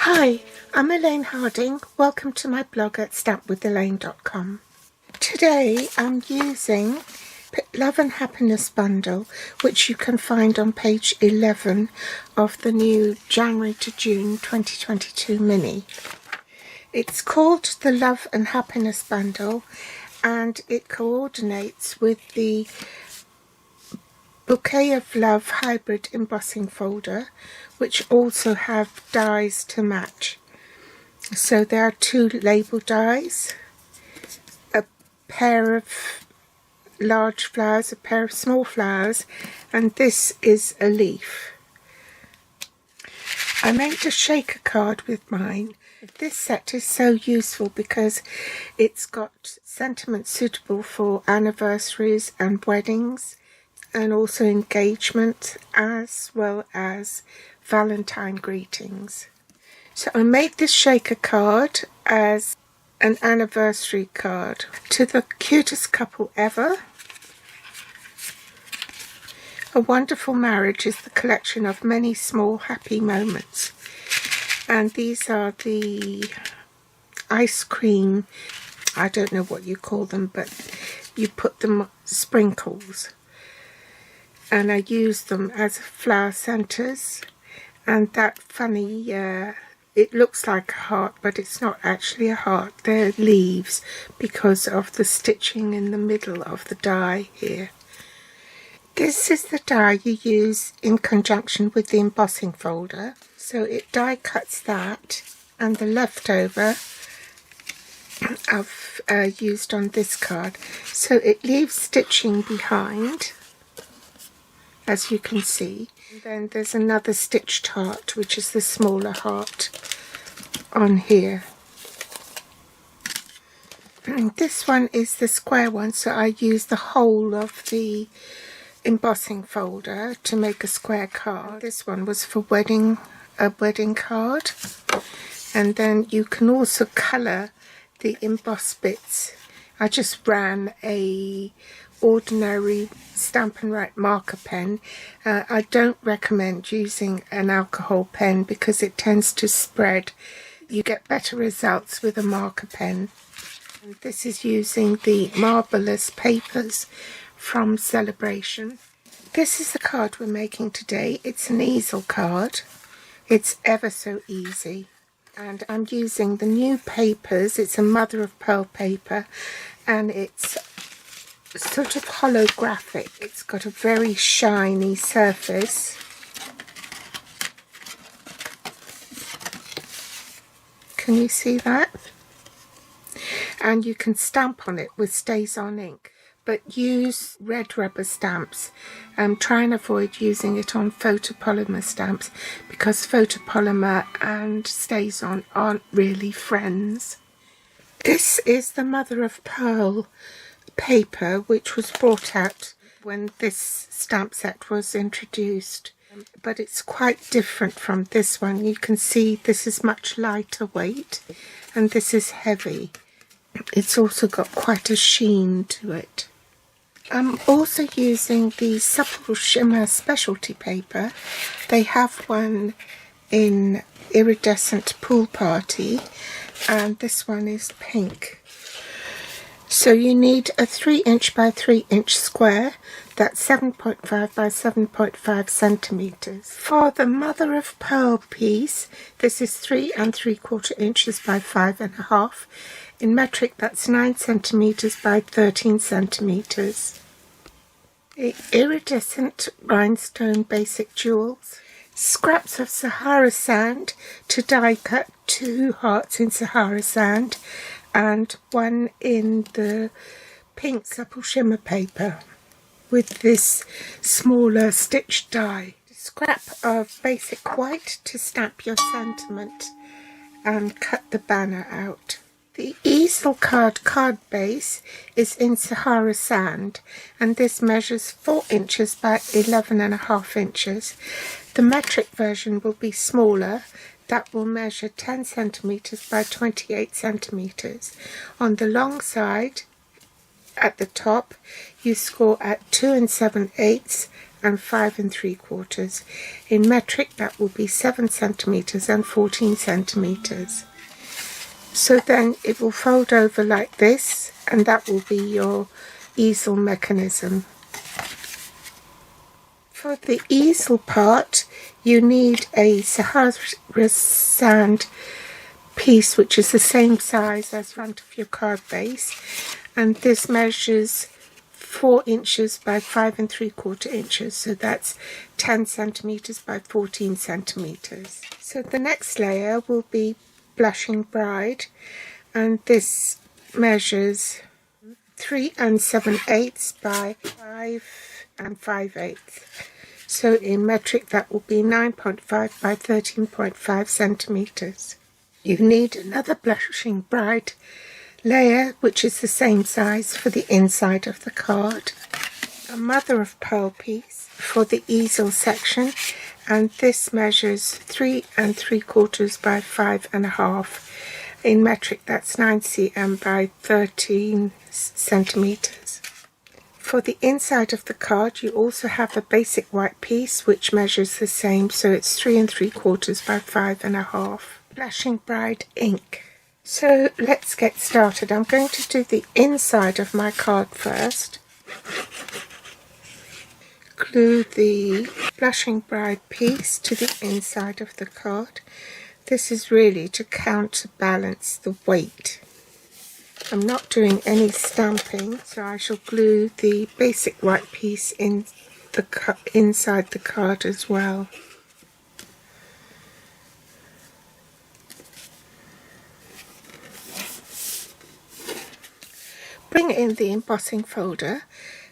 Hi, I'm Elaine Harding. Welcome to my blog at stampwithelaine.com. Today I'm using Love and Happiness bundle, which you can find on page 11 of the new January to June 2022 mini. It's called the Love and Happiness bundle and it coordinates with the Bouquet of Love Hybrid embossing folder, which also have dies to match. So there are 2 label dies, a pair of large flowers, a pair of small flowers, and this is a leaf. I made a shaker card with mine. This set is so useful because it's got sentiments suitable for anniversaries and weddings, and also engagement, as well as Valentine greetings. So I made this shaker card as an anniversary card to the cutest couple ever. A wonderful marriage is the collection of many small happy moments. And these are the ice cream, I don't know what you call them, but you put them sprinkles. And I use them as flower centers, and that funny, it looks like a heart, but it's not actually a heart. They're leaves because of the stitching in the middle of the die here. This is the die you use in conjunction with the embossing folder. So it die cuts that, and the leftover I've used on this card. So it leaves stitching behind, as you can see. And then there's another stitched heart, which is the smaller heart on here. And this one is the square one, so I use the whole of the embossing folder to make a square card. This one was for a wedding card. And then you can also colour the embossed bits. I just ran a ordinary Stampin' Write marker pen. I don't recommend using an alcohol pen because it tends to spread. You get better results with a marker pen. And this is using the Marvelous papers from Celebration. This is the card we're making today. It's an easel card. It's ever so easy. And I'm using the new papers. It's a mother of pearl paper, and it's sort of holographic. It's got a very shiny surface. Can you see that? And you can stamp on it with Stays On ink, but use red rubber stamps. Try and avoid using it on photopolymer stamps because photopolymer and Stays On aren't really friends. This is the mother of pearl paper, which was brought out when this stamp set was introduced, but it's quite different from this one. You can see this is much lighter weight and this is heavy. It's also got quite a sheen to it. I'm also using the Supple Shimmer specialty paper. They have one in Iridescent Pool Party, and this one is pink. So you need a 3" by 3" square, that's 7.5 by 7.5 centimeters. For the mother of pearl piece, this is 3 3/4 inches by 5.5. In metric, that's 9 centimeters by 13 centimeters. The iridescent rhinestone basic jewels. Scraps of Sahara sand to die cut 2 hearts in Sahara sand and one in the pink Supple Shimmer paper with this smaller stitched die. A scrap of basic white to stamp your sentiment and cut the banner out. The easel card base is in Sahara sand, and this measures 4 inches by 11.5 inches. The metric version will be smaller. That will measure 10 centimeters by 28 centimeters. On the long side, at the top, you score at 2 7/8 and 5 3/4. In metric that will be 7 centimeters and 14 centimeters. So then it will fold over like this, and that will be your easel mechanism. For the easel part, you need a Sahara sand piece which is the same size as front of your card base, and this measures 4 inches by 5 3/4 inches, so that's 10 centimeters by 14 centimeters. So the next layer will be Blushing Bride, and this measures 3 7/8 by 5 5/8. So in metric that will be 9.5 by 13.5 centimeters. You need another Blushing Bride layer which is the same size for the inside of the card. A mother of pearl piece for the easel section, and this measures 3 3/4 by 5 1/2. In metric that's 9 cm by 13 centimeters. For the inside of the card you also have a basic white piece which measures the same, so it's 3 3/4 by 5 1/2. Blushing Bride ink. So let's get started. I'm going to do the inside of my card first. Glue the Blushing Bride piece to the inside of the card. This is really to counterbalance the weight. I'm not doing any stamping, so I shall glue the basic white piece in the inside the card as well. Bring it in the embossing folder,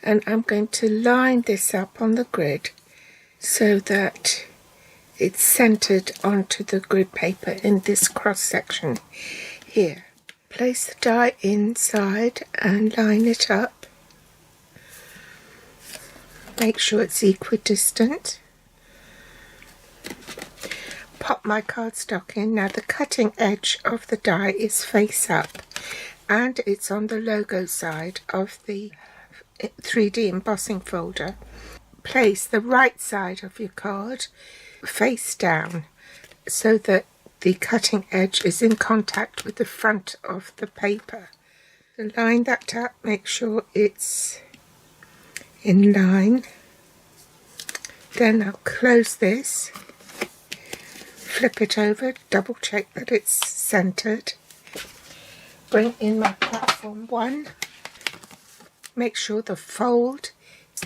and I'm going to line this up on the grid so that it's centered onto the grid paper in this cross section here. Place the die inside and line it up. Make sure it's equidistant. Pop my cardstock in. Now the cutting edge of the die is face up, and it's on the logo side of the 3D embossing folder. Place the right side of your card face down so that the cutting edge is in contact with the front of the paper. So line that up, make sure it's in line. Then I'll close this, flip it over, double check that it's centered. Bring in my platform 1. Make sure the fold,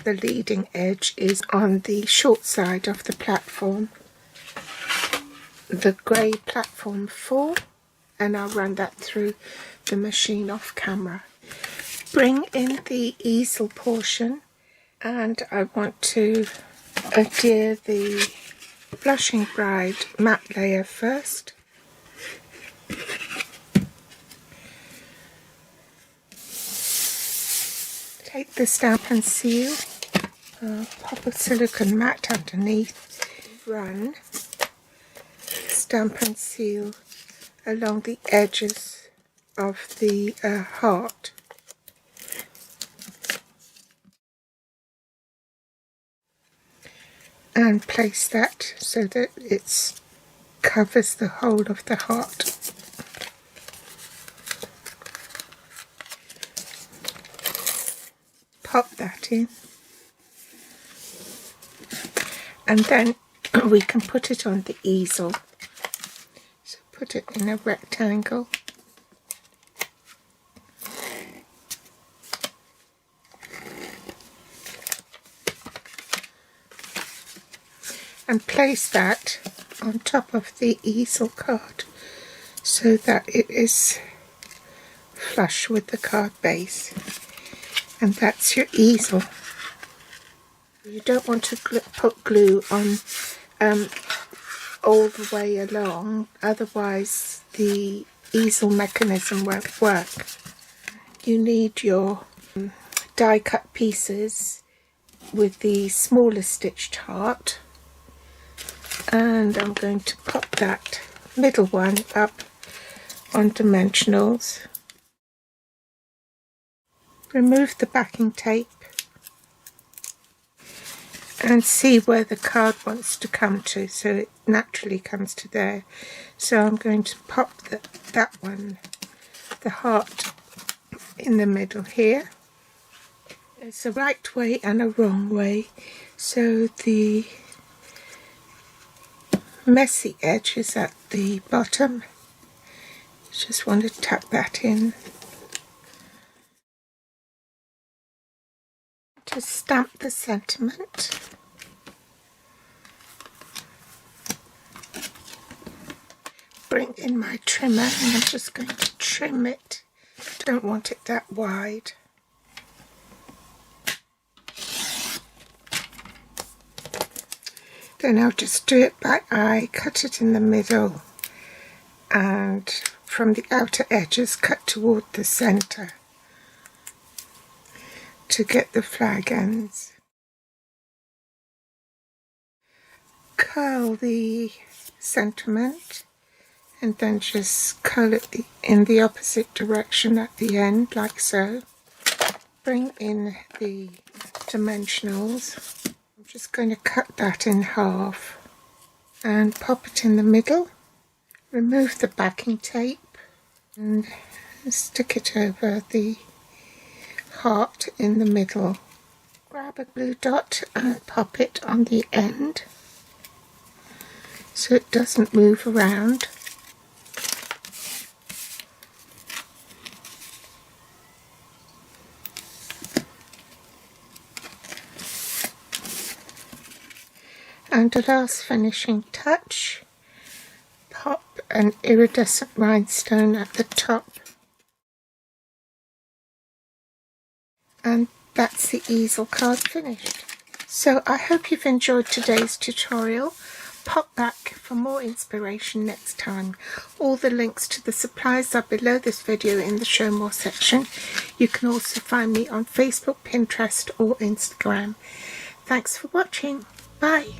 the leading edge, is on the short side of the platform. The grey platform 4, and I'll run that through the machine off camera. Bring in the easel portion, and I want to adhere the Blushing Bride matte layer first. Take the stamp and seal, pop a silicone mat underneath, run, stamp and seal along the edges of the heart. And place that so that it covers the whole of the heart. Pop that in, and then we can put it on the easel. So put it in a rectangle. And place that on top of the easel card so that it is flush with the card base. And that's your easel. You don't want to put glue on all the way along, otherwise the easel mechanism won't work. You need your die cut pieces with the smaller stitched heart, and I'm going to pop that middle one up on dimensionals. Remove the backing tape and see where the card wants to come to, so it naturally comes to there. So I'm going to pop that one, the heart, in the middle here. There's a right way and a wrong way, so the messy edge is at the bottom. Just want to tuck that in. To stamp the sentiment. Bring in my trimmer and I'm just going to trim it. Don't want it that wide. Then I'll just do it by eye, cut it in the middle, and from the outer edges cut toward the centre to get the flag ends. Curl the sentiment and then just curl it in the opposite direction at the end, like so. Bring in the dimensionals. I'm just going to cut that in half and pop it in the middle. Remove the backing tape and stick it over the heart in the middle. Grab a glue dot and pop it on the end so it doesn't move around. And the last finishing touch, pop an iridescent rhinestone at the top. And that's the easel card finished. So I hope you've enjoyed today's tutorial. Pop back for more inspiration next time. All the links to the supplies are below this video in the show more section. You can also find me on Facebook, Pinterest or Instagram. Thanks for watching. Bye.